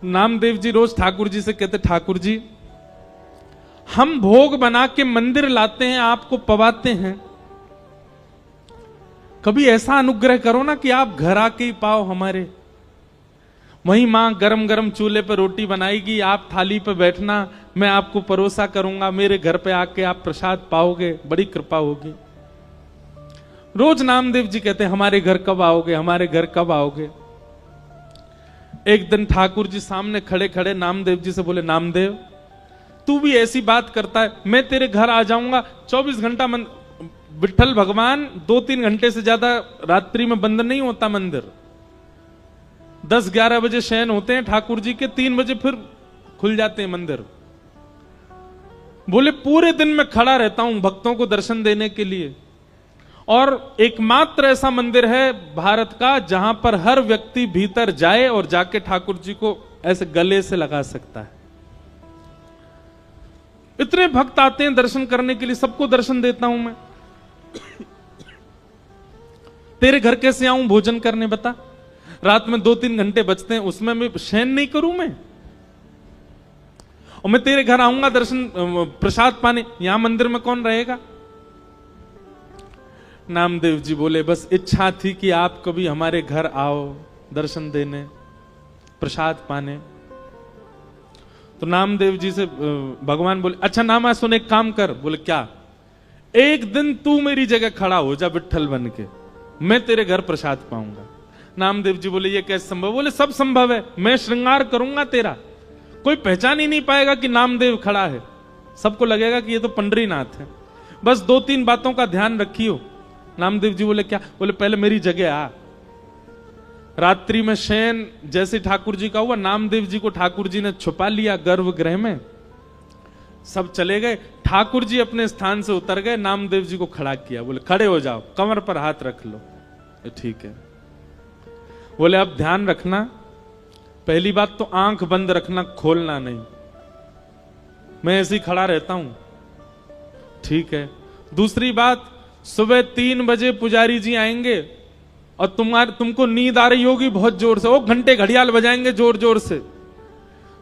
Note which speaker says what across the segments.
Speaker 1: नामदेव जी रोज ठाकुर जी से कहते, ठाकुर जी हम भोग बना के मंदिर लाते हैं, आपको पवाते हैं, कभी ऐसा अनुग्रह करो ना कि आप घर आके ही पाओ हमारे। वहीं मां गरम गरम चूल्हे पर रोटी बनाएगी, आप थाली पर बैठना, मैं आपको परोसा करूंगा, मेरे घर पे आके आप प्रसाद पाओगे, बड़ी कृपा होगी। रोज नामदेव जी कहते हैं, हमारे घर कब आओगे, हमारे घर कब आओगे। एक दिन ठाकुर जी सामने खड़े खड़े नामदेव जी से बोले, नामदेव तू भी ऐसी बात करता है, मैं तेरे घर आ जाऊंगा, 24 घंटा विठ्ठल भगवान 2-3 घंटे से ज्यादा रात्रि में बंद नहीं होता मंदिर। 10-11 बजे शयन होते हैं ठाकुर जी के, 3 बजे फिर खुल जाते हैं मंदिर। बोले पूरे दिन में खड़ा रहता हूं भक्तों को दर्शन देने के लिए, और एकमात्र ऐसा मंदिर है भारत का जहां पर हर व्यक्ति भीतर जाए और जाके ठाकुर जी को ऐसे गले से लगा सकता है। इतने भक्त आते हैं दर्शन करने के लिए, सबको दर्शन देता हूं मैं। तेरे घर कैसे आऊं भोजन करने, बता। रात में 2-3 घंटे बचते हैं, उसमें मैं शयन नहीं करूं मैं, और मैं तेरे घर आऊंगा दर्शन प्रसाद पाने, यहां मंदिर में कौन रहेगा। नामदेव जी बोले, बस इच्छा थी कि आप कभी हमारे घर आओ दर्शन देने, प्रसाद पाने। तो नामदेव जी से भगवान बोले, अच्छा नामा सुन, एक काम कर। बोले क्या। एक दिन तू मेरी जगह खड़ा हो जा विठ्ठल बन के, मैं तेरे घर प्रसाद पाऊंगा। नामदेव जी बोले, ये कैसे संभव। बोले सब संभव है, मैं श्रृंगार करूंगा तेरा, कोई पहचान ही नहीं पाएगा कि नामदेव खड़ा है, सबको लगेगा कि ये तो पंडरीनाथ है। बस 2-3 बातों का ध्यान रखियो। नामदेव जी बोले क्या। बोले पहले मेरी जगह आ। रात्रि में शयन जैसे ठाकुर जी का हुआ, नामदेव जी को ठाकुर जी ने छुपा लिया गर्भगृह में, सब चले गए। ठाकुर जी अपने स्थान से उतर गए, नामदेव जी को खड़ा किया। बोले खड़े हो जाओ, कमर पर हाथ रख लो। ठीक है। बोले अब ध्यान रखना, पहली बात तो आंख बंद रखना, खोलना नहीं, मैं ऐसे ही खड़ा रहता हूं। ठीक है। दूसरी बात, सुबह 3 बजे पुजारी जी आएंगे और तुमको नींद आ रही होगी बहुत जोर से, वो घंटे घड़ियाल बजाएंगे जोर जोर से,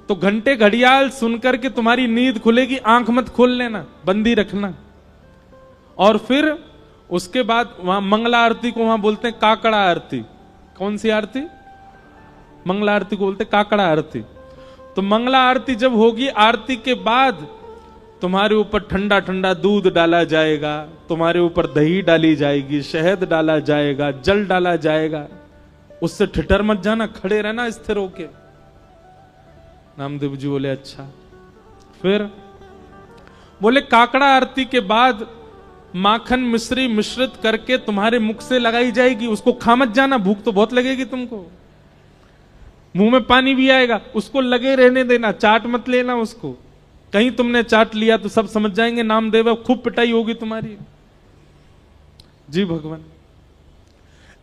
Speaker 1: तो घंटे घड़ियाल सुनकर के तुम्हारी नींद खुलेगी, आंख मत खोल लेना, बंदी रखना। और फिर उसके बाद वहां मंगला आरती को वहां बोलते हैं काकड़ा आरती। कौन सी आरती। मंगला आरती को बोलते काकड़ा आरती। तो मंगला आरती जब होगी, आरती के बाद तुम्हारे ऊपर ठंडा ठंडा दूध डाला जाएगा, तुम्हारे ऊपर दही डाली जाएगी, शहद डाला जाएगा, जल डाला जाएगा। उससे ठिठर मत जाना, खड़े रहना स्थिर होके। नामदेव जी बोले अच्छा। फिर बोले काकड़ा आरती के बाद माखन मिश्री मिश्रित करके तुम्हारे मुख से लगाई जाएगी, उसको खा मत जाना, भूख तो बहुत लगेगी तुमको, मुंह में पानी भी आएगा, उसको लगे रहने देना, चाट मत लेना उसको। कहीं तुमने चाट लिया तो सब समझ जाएंगे नामदेव, खूब पिटाई होगी तुम्हारी। जी भगवान।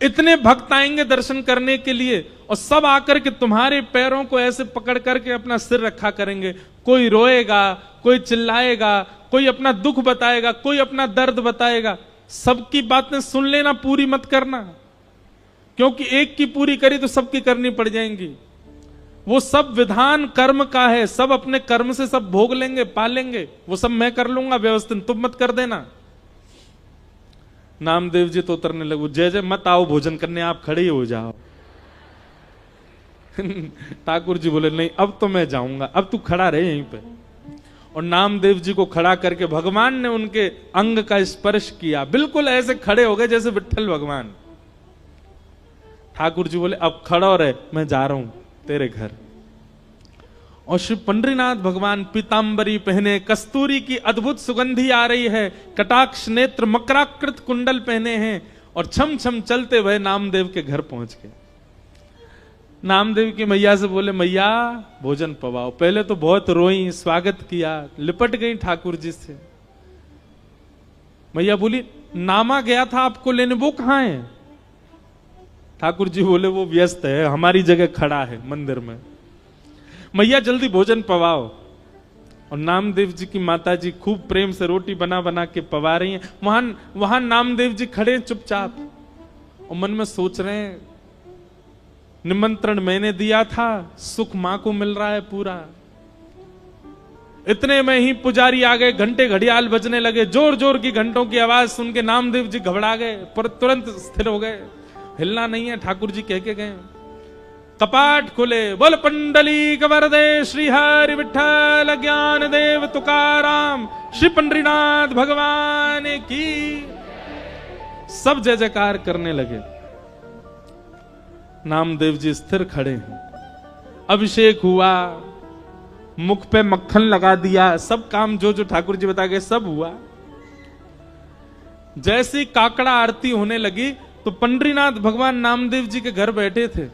Speaker 1: इतने भक्त आएंगे दर्शन करने के लिए, और सब आकर के तुम्हारे पैरों को ऐसे पकड़ करके अपना सिर रखा करेंगे। कोई रोएगा, कोई चिल्लाएगा, कोई अपना दुख बताएगा, कोई अपना दर्द बताएगा। सबकी बातें सुन लेना, पूरी मत करना, क्योंकि एक की पूरी करी तो सबकी करनी पड़ जाएंगी। वो सब विधान कर्म का है, सब अपने कर्म से सब भोग लेंगे, पालेंगे, वो सब मैं कर लूंगा व्यवस्थित, तुम मत कर देना। नामदेव जी तो उतरने लगे, जय जय मत आओ भोजन करने, आप खड़े ही हो जाओ। ठाकुर जी बोले नहीं, अब तो मैं जाऊंगा, अब तू खड़ा रहे यहीं पे। और नामदेव जी को खड़ा करके भगवान ने उनके अंग का स्पर्श किया, बिल्कुल ऐसे खड़े हो गए जैसे विठ्ठल भगवान। ठाकुर जी बोले अब खड़ा रहे, मैं जा रहा हूं तेरे घर। और श्री पंडरीनाथ भगवान पीतांबरी पहने, कस्तूरी की अद्भुत सुगंधी आ रही है, कटाक्ष नेत्र मकराकृत कुंडल पहने हैं, और छम छम चलते हुए नामदेव के घर पहुंच गए। नामदेव की मैया से बोले मैया भोजन पवाओ। पहले तो बहुत रोई, स्वागत किया, लिपट गई ठाकुर जी से। मैया बोली नामा गया था आपको लेने, वो कहां है। ठाकुर जी बोले वो व्यस्त है, हमारी जगह खड़ा है मंदिर में। मैया जल्दी भोजन पवाओ। और नामदेव जी की माता जी खूब प्रेम से रोटी बना बना के पवा रही हैं। वहां नामदेव जी खड़े चुपचाप और मन में सोच रहे हैं निमंत्रण मैंने दिया था, सुख मां को मिल रहा है पूरा। इतने में ही पुजारी आ गए, घंटे घड़ियाल बजने लगे, जोर जोर की घंटों की आवाज सुन के नामदेव जी घबरा गए, पर तुरंत स्थिर हो गए। हिलना नहीं है, ठाकुर जी कह के गए। कपाट खुले, बोल पंडलीक वरदे श्री हरि विठ्ठल ज्ञान देव तुकाराम श्री पंडरीनाथ भगवान की। सब जय जयकार करने लगे। नामदेव जी स्थिर खड़े हैं। अभिषेक हुआ, मुख पे मक्खन लगा दिया, सब काम जो जो ठाकुर जी बता गए सब हुआ। जैसी काकड़ा आरती होने लगी तो पंडरीनाथ भगवान नामदेव जी के घर बैठे थे।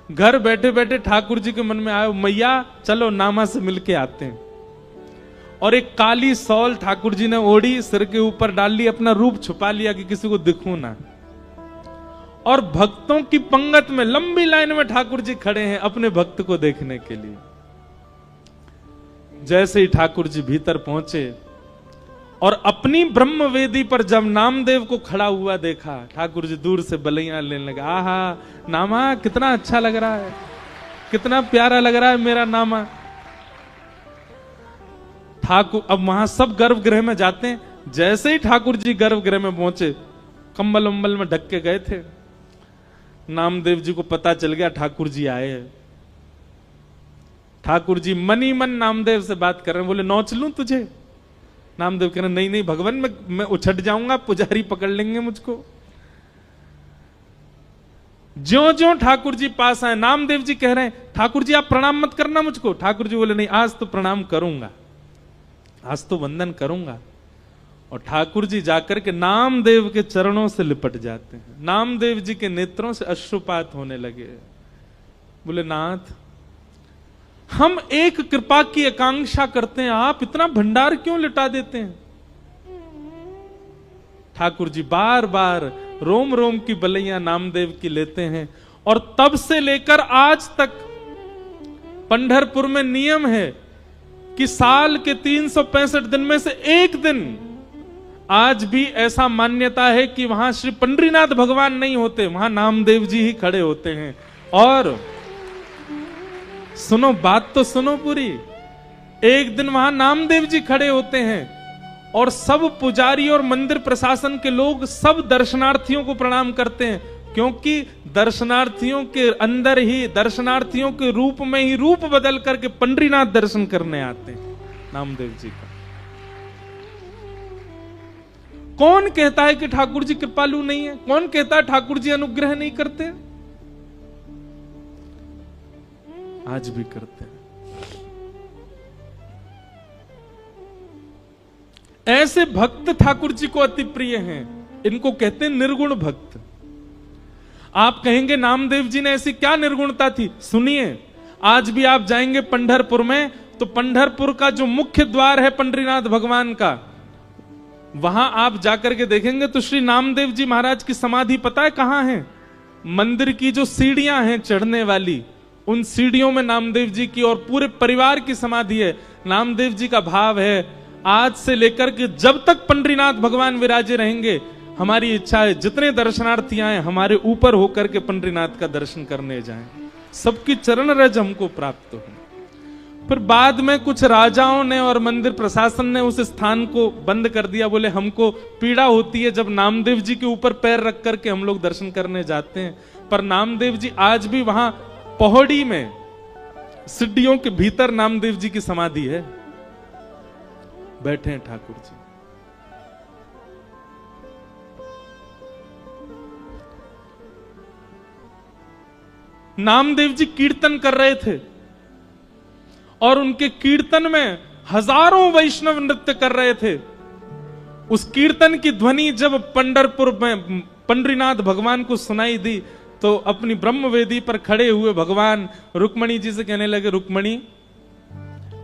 Speaker 1: घर बैठे बैठे ठाकुर जी के मन में आया, मैया चलो नामा से मिलके आते हैं। और एक काली सौल ठाकुर जी ने ओढ़ी, सिर के ऊपर डाल ली, अपना रूप छुपा लिया कि किसी को दिखूं ना। और भक्तों की पंगत में लंबी लाइन में ठाकुर जी खड़े हैं अपने भक्त को देखने के लिए। जैसे ही ठाकुर जी भीतर पहुंचे और अपनी ब्रह्म वेदी पर जब नामदेव को खड़ा हुआ देखा, ठाकुर जी दूर से बलैया लेने लगे। आहा नामा कितना अच्छा लग रहा है, कितना प्यारा लग रहा है मेरा नामा। ठाकुर अब वहां सब गर्भगृह में जाते हैं। जैसे ही ठाकुर जी गर्भगृह में पहुंचे, कंबल उम्बल में ढक के गए थे। नामदेव जी को पता चल गया ठाकुर जी आए हैं। ठाकुर जी मन ही मन नामदेव से बात कर रहे हैं। बोले नौच लूं तुझे? नामदेव कह रहे नहीं नहीं भगवान, मैं उछट जाऊंगा, पुजारी पकड़ लेंगे मुझको। ज्यों ज्यों ठाकुर जी पास आए, नामदेव जी कह रहे हैं ठाकुर जी आप प्रणाम मत करना मुझको। ठाकुर जी बोले नहीं, आज तो प्रणाम करूंगा, आज तो वंदन करूंगा। और ठाकुर जी जाकर के नामदेव के चरणों से लिपट जाते हैं। नामदेव जी के नेत्रों से अश्रुपात होने लगे। बोले नाथ, हम एक कृपा की आकांक्षा करते हैं, आप इतना भंडार क्यों लुटा देते हैं? ठाकुर जी बार बार रोम रोम की बलैया नामदेव की लेते हैं। और तब से लेकर आज तक पंढरपुर में नियम है कि साल के 365 दिन में से एक दिन आज भी ऐसा मान्यता है कि वहां श्री पंडरीनाथ भगवान नहीं होते, वहां नामदेव जी ही खड़े होते हैं। और सुनो बात तो सुनो पूरी, एक दिन वहां नामदेव जी खड़े होते हैं और सब पुजारी और मंदिर प्रशासन के लोग सब दर्शनार्थियों को प्रणाम करते हैं, क्योंकि दर्शनार्थियों के अंदर ही, दर्शनार्थियों के रूप में ही रूप बदल करके पंडरीनाथ दर्शन करने आते हैं नामदेव जी का। कौन कहता है कि ठाकुर जी कृपालु नहीं है? कौन कहता है ठाकुर जी अनुग्रह नहीं करते? आज भी करते हैं। ऐसे भक्त ठाकुर जी को अति प्रिय हैं। इनको कहते हैं निर्गुण भक्त। आप कहेंगे नामदेव जी ने ऐसी क्या निर्गुणता थी? सुनिए, आज भी आप जाएंगे पंढरपुर में तो पंढरपुर का जो मुख्य द्वार है पंडरीनाथ भगवान का, वहां आप जाकर के देखेंगे तो श्री नामदेव जी महाराज की समाधि पता है कहां है? मंदिर की जो सीढ़ियां हैं चढ़ने वाली, उन सीढ़ियों में नामदेव जी की और पूरे परिवार की समाधि है। नामदेव जी का भाव है आज से लेकर के जब तक पंडरीनाथ भगवान विराजे रहेंगे, हमारी इच्छा है जितने दर्शनार्थी आए हमारे ऊपर होकर के पंडरीनाथ का दर्शन करने जाएं, सबकी चरण रज हमको प्राप्त हो। फिर बाद में कुछ राजाओं ने और मंदिर प्रशासन ने उस स्थान को बंद कर दिया। बोले हमको पीड़ा होती है जब नामदेव जी के ऊपर पैर रख करके हम लोग दर्शन करने जाते हैं। पर नामदेव जी आज भी वहां पहाड़ी में सिड्डियों के भीतर नामदेव जी की समाधि है, बैठे हैं ठाकुर जी। नामदेव जी कीर्तन कर रहे थे और उनके कीर्तन में हजारों वैष्णव नृत्य कर रहे थे। उस कीर्तन की ध्वनि जब पंढरपुर में पंडरीनाथ भगवान को सुनाई दी तो अपनी ब्रह्म वेदी पर खड़े हुए भगवान रुक्मणी जी से कहने लगे, रुक्मणी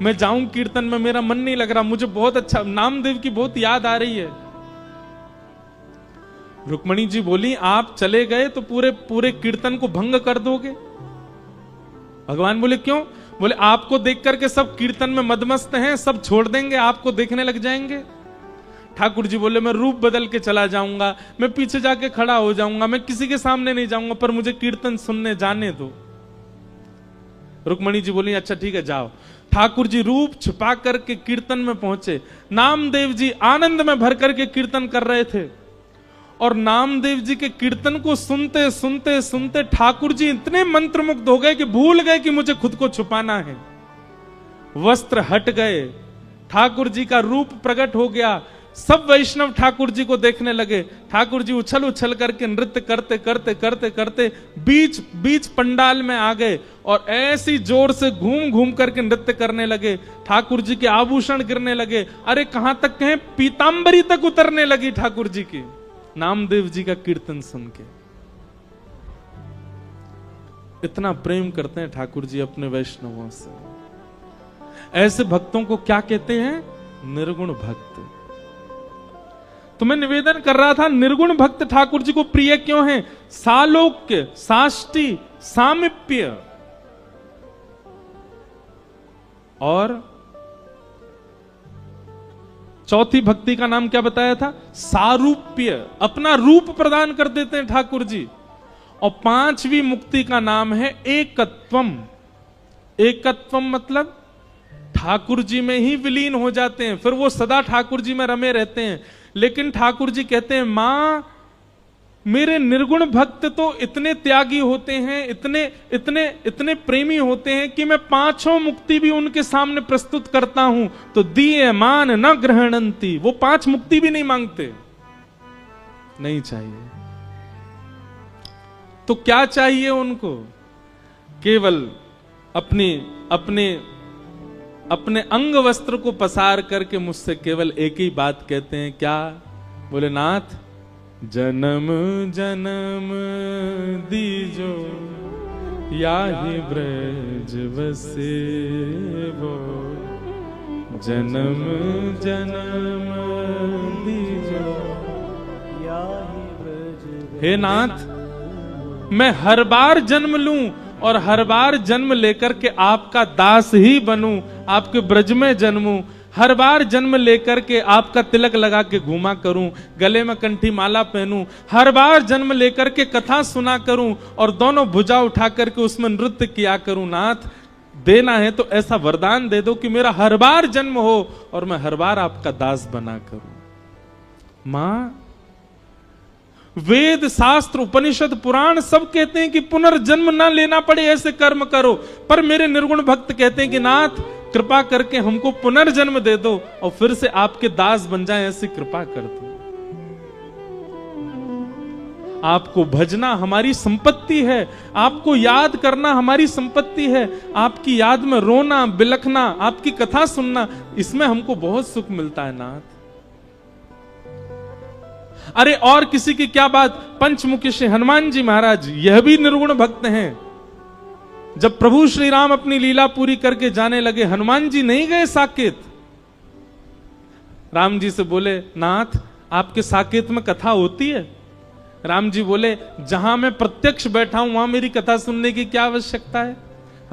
Speaker 1: मैं जाऊं कीर्तन में, मेरा मन नहीं लग रहा, मुझे बहुत अच्छा नामदेव की बहुत याद आ रही है। रुक्मणी जी बोली आप चले गए तो पूरे पूरे कीर्तन को भंग कर दोगे। भगवान बोले क्यों? बोले आपको देख करके सब कीर्तन में मदमस्त हैं, सब छोड़ देंगे, आपको देखने लग जाएंगे। ठाकुर जी बोले मैं रूप बदल के चला जाऊंगा, मैं पीछे जाके खड़ा हो जाऊंगा, मैं किसी के सामने नहीं जाऊंगा, पर मुझे कीर्तन सुनने जाने दो। रुक्मणी जी बोली अच्छा ठीक है जाओ। ठाकुर जी रूप छुपा करके कीर्तन में पहुंचे। नामदेव जी आनंद में भर करके कीर्तन कर रहे थे और नामदेव जी के कीर्तन को सुनते सुनते सुनते ठाकुर जी इतने मंत्रमुग्ध हो गए कि भूल गए कि मुझे खुद को छुपाना है। वस्त्र हट गए, ठाकुर जी का रूप प्रकट हो गया। सब वैष्णव ठाकुर जी को देखने लगे। ठाकुर जी उछल उछल करके नृत्य करते करते करते करते बीच बीच पंडाल में आ गए और ऐसी जोर से घूम घूम करके नृत्य करने लगे। ठाकुर जी के आभूषण गिरने लगे, अरे कहां तक कहें पीतांबरी तक उतरने लगी ठाकुर जी की, नामदेव जी का कीर्तन सुन के। इतना प्रेम करते हैं ठाकुर जी अपने वैष्णवों से। ऐसे भक्तों को क्या कहते हैं? निर्गुण भक्त। तो मैं निवेदन कर रहा था, निर्गुण भक्त ठाकुर जी को प्रिय क्यों है? सालोक्य, साष्टी, सामिप्य और चौथी भक्ति का नाम क्या बताया था? सारूप्य, अपना रूप प्रदान कर देते हैं ठाकुर जी। और पांचवी मुक्ति का नाम है एकत्वम। एकत्वम मतलब ठाकुर जी में ही विलीन हो जाते हैं, फिर वो सदा ठाकुर जी में रमे रहते हैं। लेकिन ठाकुर जी कहते हैं मां मेरे निर्गुण भक्त तो इतने त्यागी होते हैं, इतने इतने इतने प्रेमी होते हैं कि मैं पांचों मुक्ति भी उनके सामने प्रस्तुत करता हूं तो दिए मान न ग्रहणंती, वो पांच मुक्ति भी नहीं मांगते। नहीं चाहिए तो क्या चाहिए उनको? केवल अपने अपने अपने अंग वस्त्र को पसार करके मुझसे केवल एक ही बात कहते हैं, क्या? बोले नाथ जन्म जन्म दीजो याहि ब्रज बसे वो, जन्म जन्म दीजो याहि ब्रज। हे नाथ मैं हर बार जन्म लूं और हर बार जन्म लेकर के आपका दास ही बनूं, आपके ब्रज में जन्मूं, हर बार जन्म लेकर के आपका तिलक लगा के घूमा करूं, गले में कंठी माला पहनूं, हर बार जन्म लेकर के कथा सुना करूं और दोनों भुजा उठा करके उसमें नृत्य किया करूं। नाथ देना है तो ऐसा वरदान दे दो कि मेरा हर बार जन्म हो और मैं हर बार आपका दास बना करूं। मां वेद शास्त्र उपनिषद पुराण सब कहते हैं कि पुनर्जन्म ना लेना पड़े ऐसे कर्म करो, पर मेरे निर्गुण भक्त कहते हैं कि नाथ कृपा करके हमको पुनर्जन्म दे दो और फिर से आपके दास बन जाएं, ऐसी कृपा कर दो। आपको भजना हमारी संपत्ति है, आपको याद करना हमारी संपत्ति है, आपकी याद में रोना बिलखना, आपकी कथा सुनना, इसमें हमको बहुत सुख मिलता है नाथ। अरे और किसी की क्या बात, पंचमुखी श्री हनुमान जी महाराज यह भी निर्गुण भक्त हैं। जब प्रभु श्री राम अपनी लीला पूरी करके जाने लगे, हनुमान जी नहीं गए साकेत। राम जी से बोले नाथ आपके साकेत में कथा होती है? राम जी बोले जहां मैं प्रत्यक्ष बैठा हूं वहां मेरी कथा सुनने की क्या आवश्यकता है?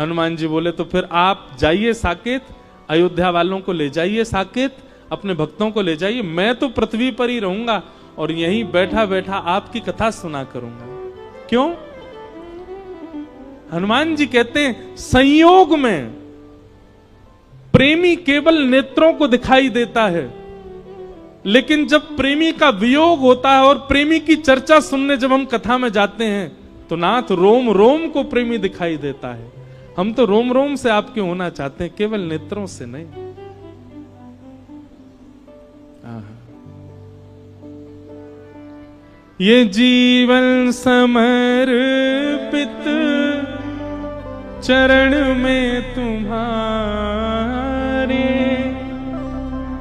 Speaker 1: हनुमान जी बोले तो फिर आप जाइए साकेत, अयोध्या वालों को ले जाइए साकेत, अपने भक्तों को ले जाइए, मैं तो पृथ्वी पर ही रहूंगा और यहीं बैठा बैठा आपकी कथा सुना करूंगा। क्यों? हनुमान जी कहते हैं संयोग में प्रेमी केवल नेत्रों को दिखाई देता है, लेकिन जब प्रेमी का वियोग होता है और प्रेमी की चर्चा सुनने जब हम कथा में जाते हैं तो नाथ रोम रोम को प्रेमी दिखाई देता है। हम तो रोम रोम से आपके होना चाहते हैं, केवल नेत्रों से नहीं। ये जीवन समर्पित चरण में तुम्हारे,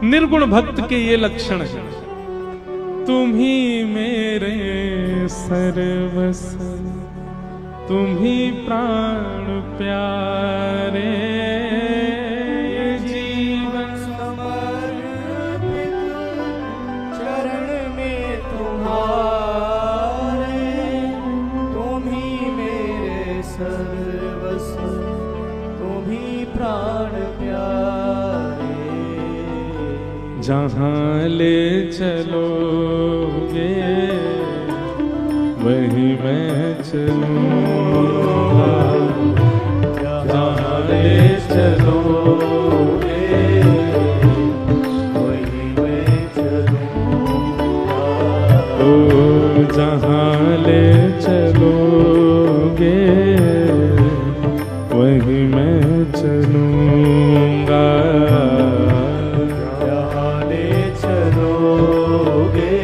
Speaker 1: निर्गुण भक्त के ये लक्षण है। तुम ही मेरे सर्वस्व, तुम ही प्राण प्यारे,
Speaker 2: जीवन समर्पित चरण में तुम्हारे, तुम ही मेरे सर्वस्व, तुम ही प्राण प्यारे।
Speaker 1: जहाँ ले चलोगे वहीं मैं चलूँगा, जहाँ ले चलोगे वहीं मैं चलूँगा। ओ जहाँ ले चलोगे वहीं मैं चलूँगा,
Speaker 2: जहाँ ले चलोगे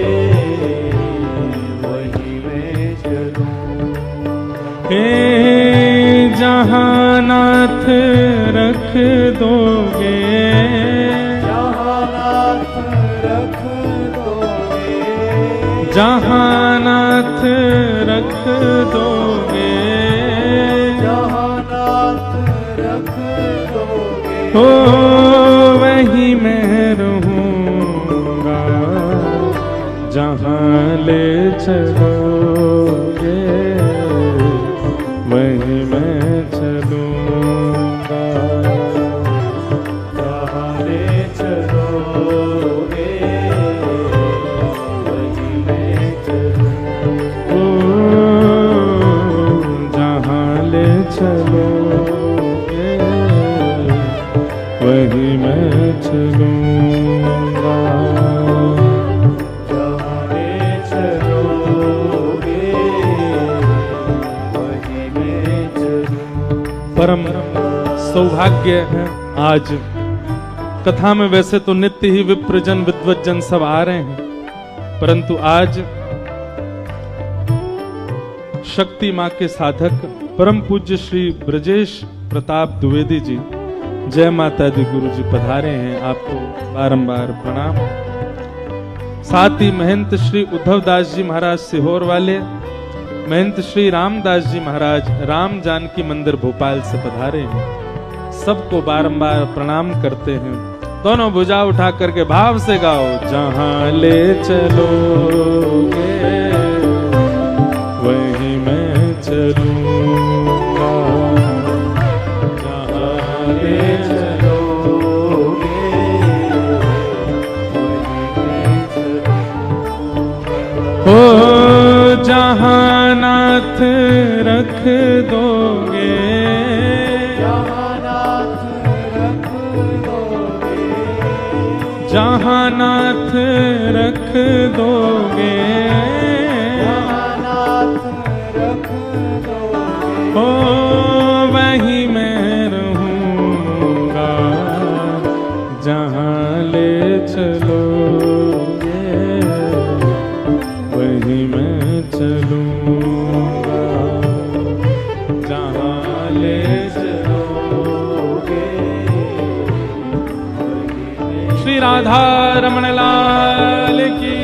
Speaker 2: वहीं मैं चलूँगा।
Speaker 1: हे जहाँ नाथ रख दोगे,
Speaker 2: जहाँ नाथ रख दोगे,
Speaker 1: जहाँ नाथ रख दोगे,
Speaker 2: जहाँ नाथ रख दोगे,
Speaker 1: हो वहीं मैं रहूँगा, जहाँ ले चलोगे वहीं मैं चलूँगा,
Speaker 2: जहाँ ले चलोगे वहीं मैं चलूँगा।
Speaker 1: ओ जहाँ ले चलोगे वहीं मैं चलूँगा,
Speaker 2: जहाँ ले चलोगे वहीं मैं चलूँगा।
Speaker 1: परम सौभाग्य है आज कथा में। वैसे तो नित्य ही विप्रजन विद्वज्जन सब आ रहे हैं, परंतु आज शक्ति मां के साधक परम पूज्य श्री ब्रजेश प्रताप द्विवेदी जी, जय माता दी गुरु जी पधारे हैं, आपको बारंबार प्रणाम। साथ ही महंत श्री उद्धव दास जी महाराज सीहोर वाले, महंत श्री रामदास जी महाराज राम जानकी मंदिर भोपाल से पधारे हैं, सबको बारंबार प्रणाम करते हैं। दोनों भुजा उठा करके भाव से गाओ, जहां ले चलोगे वहीं मैं चलूंगा, जहां ले
Speaker 2: चलोगे वहीं मैं चलूँगा।
Speaker 1: हो जहां नाथ रख दोगे,
Speaker 2: जहाँ नाथ रख दोगे,
Speaker 1: जहां नाथ रख दोगे,
Speaker 2: जहाँ नाथ रख दोगे,
Speaker 1: हो वहीं मैं रहूंगा, जहां ले चलोगे वहीं मैं चलूंगा, जहां ले
Speaker 2: चलोगे
Speaker 1: श्री राधा रमण लाल की।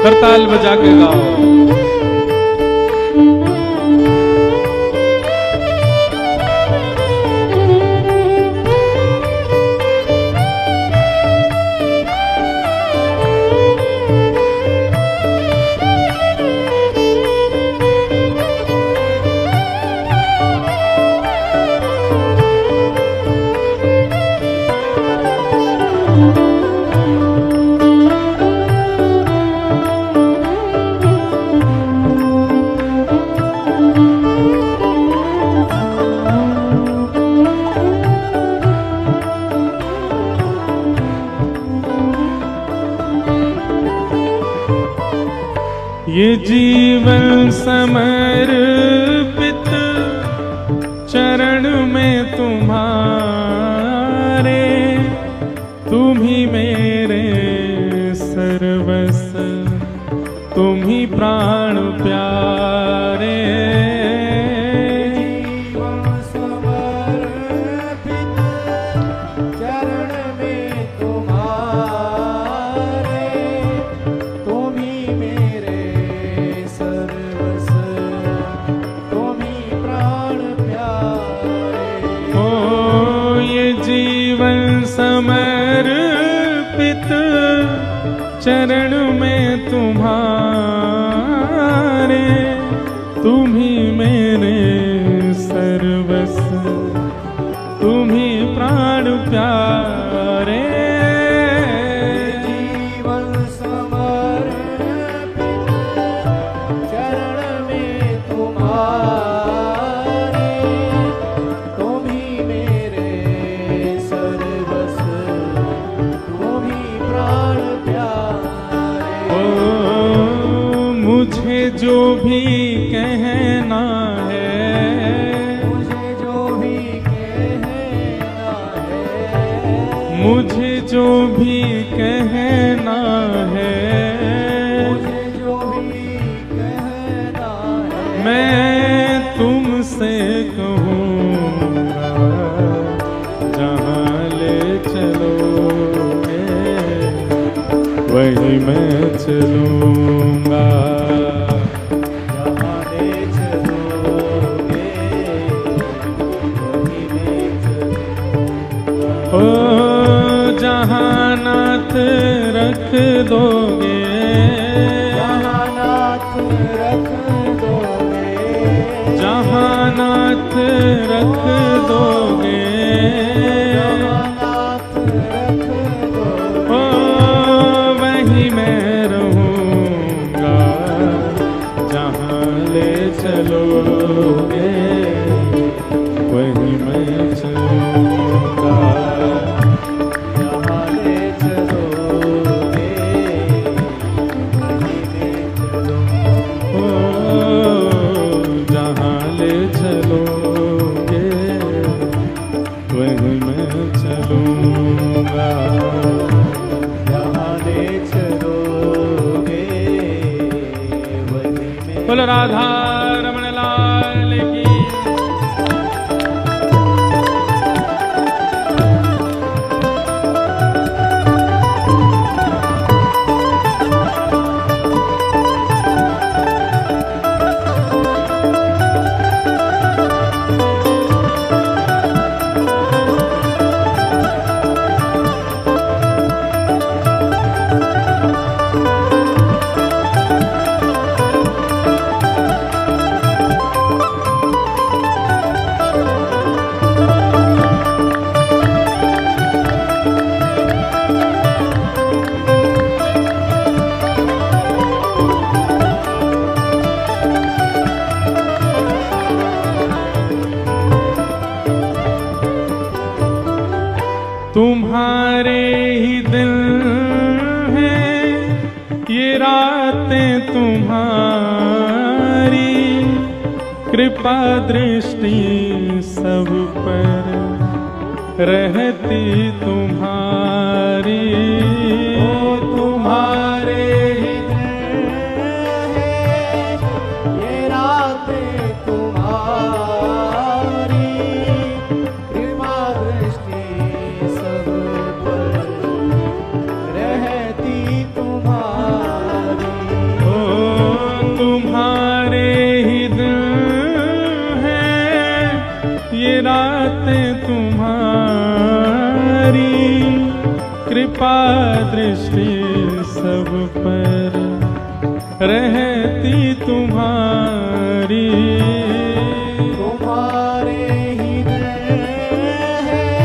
Speaker 1: करताल बजा के गाओ, ये जीवन समर्पित चरण में तुम्हारे, तुम ही मेरे सर्वस्व, तुम ही प्राण प्यारे।
Speaker 2: जीवन समर्पित चरण में तुम्हारे, तुम ही मेरे सर्वस्व, तुम ही प्राण प्यारे।
Speaker 1: हो ये जीवन समर्पित चरण में तुम्हारे, तुम ही मेरे सर्वस्व, तुम ही प्राण प्यारे।
Speaker 2: जीवन समर्पित चरण में तुम्हारे, तुम ही मेरे सर्वस्व, तुम ही प्राण प्यारे।
Speaker 1: ओ मुझे जो भी कहना है,
Speaker 2: मुझे जो भी कहना है,
Speaker 1: मुझे जो भी कहना है,
Speaker 2: मुझे जो भी कहना है,
Speaker 1: मैं तुमसे कहूँगा, जहाँ ले चलोगे वही मैं चलूँगा।
Speaker 2: जहाँ ले चलोगे वहीं मैं चलूँगा।
Speaker 1: ओ जहाँ नाथ रख दोगे,
Speaker 2: जहाँ नाथ रख दोगे,
Speaker 1: जहाँ नाथ रख दोगे,
Speaker 2: जहाँ नाथ रख दोगे,
Speaker 1: ओ वहीं मैं रहूँगा, जहाँ ले चलोगे वहीं मैं चलूँगा।
Speaker 2: जहाँ ले चलोगे वहीं मैं चलूँगा।
Speaker 1: ओ जहाँ ले चलोगे वहीं मैं चलूँगा।
Speaker 2: जहाँ ले चलोगे वहीं मैं।
Speaker 1: बोलो राधा रमण लाल की। तुम्हारे ही दिल हैं ये रातें तुम्हारी, कृपा दृष्टि सब पर रहती तुम्हारी।
Speaker 2: ओ तुम्हारे ही दिल हैं ये रातें तुम्हारी, कृपा दृष्टि सब पर रहती तुम्हारी।
Speaker 1: ओ तुम्हारे ही दिल हैं ये रातें तुम्हारी, कृपा दृष्टि सब पर रहती तुम्हारी।
Speaker 2: तुम्हारे ही दिल हैं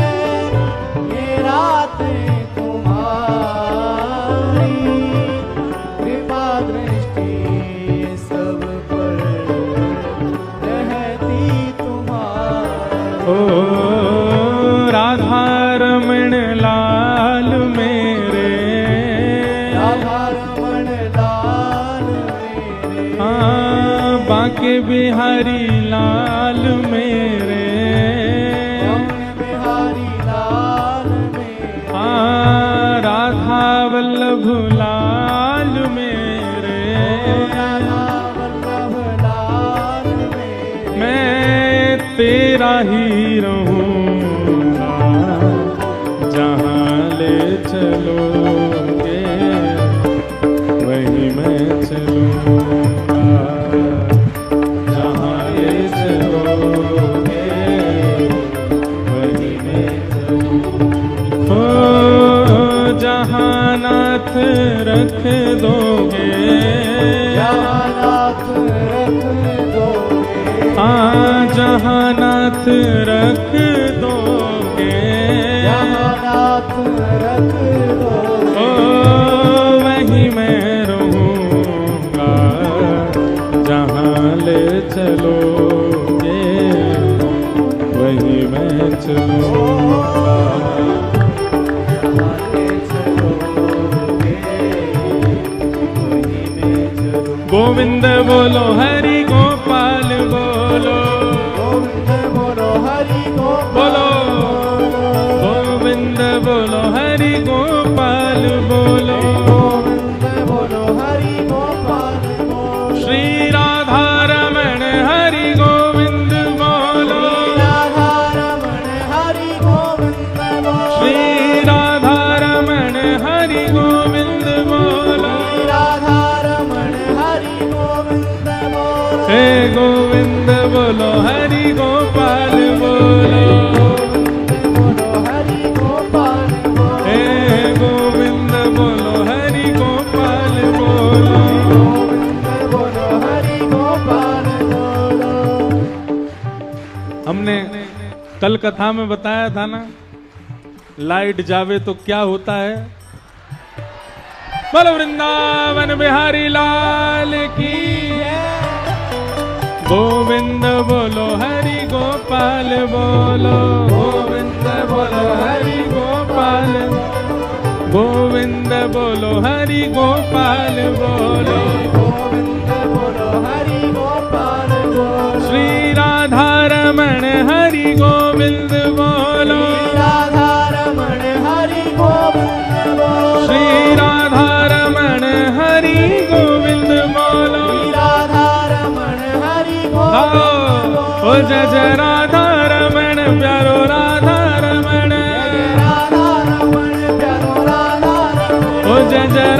Speaker 2: ये रातें तुम्हारी, कृपा दृष्टि सब पर रहती तुम्हारी।
Speaker 1: ओ राधा रमण लाल मेरे,
Speaker 2: राधा रमण लाल मेरे,
Speaker 1: हाँ बांके बिहारी लाल मेरे,
Speaker 2: रमण बिहारी लाल मेरे,
Speaker 1: हाँ राधा वल्लभ लाल मेरे,
Speaker 2: राधा वल्लभ लाल मेरे।
Speaker 1: मैं तेरा ही रहूँगा, जहाँ ले चलोगे वहीं मैं चलूँगा। जहाँ ले चलोगे वहीं मैं चलूँगा। ओ जहाँ नाथ रख दोगे,
Speaker 2: जहाँ नाथ रख दोगे,
Speaker 1: जहाँ नाथ रख दोगे,
Speaker 2: जहाँ नाथ रख दोगे,
Speaker 1: वहीं मैं रहूँगा। जहाँ ले चलोगे वहीं मैं चलूँगा।
Speaker 2: जहाँ ले चलोगे, वहीं मैं चलूँगा।
Speaker 1: गोविंद बोलो हरि गोपाल बोलो,
Speaker 2: गोविंद बोलो हरि गोपाल
Speaker 1: बोलो गोविंद बोलो हरि गोपाल बोलो।
Speaker 2: गोविंद बोलो हरि गोपाल बोलो।
Speaker 1: श्री राधा रमण हरि गोविंद बोलो,
Speaker 2: राधा रमण हरि गोविंद बोलो।
Speaker 1: श्री राधा रमण हरि गोविंद बोलो।
Speaker 2: राधा रमण हरि गोविंद बोलो।
Speaker 1: हे गोविंद बोलो हरि गोपाल बोलो,
Speaker 2: बोलो हरि गोपाल बोलो।
Speaker 1: हे गोविंद बोलो हरि गोपाल बोलो।
Speaker 2: गोविंद बोलो हरि गोपाल बोलो।
Speaker 1: हमने कल कथा में बताया था ना, लाइट जावे तो क्या होता है। बोलो वृंदावन बिहारी लाल की, गोविंद बोलो हरि गोपाल बोलो, गोविंद बोलो हरि गोपाल, गोविंद बोलो हरि गोपाल बोलो।
Speaker 2: गोविंद बोलो हरि गोपाल बोलो।
Speaker 1: श्री राधा रमण हरि गोविंद बोलो,
Speaker 2: राधा रमण हरि गोविंद बोलो।
Speaker 1: श्री राधा रमण हरि गोविंद बोलो।
Speaker 2: राधा रमण हरि गोविंद बोलो।
Speaker 1: ओ जय जय राधा रमण प्यारो राधा रमण,
Speaker 2: राधा रमण प्यारो राधा रमण।
Speaker 1: ओ जय जय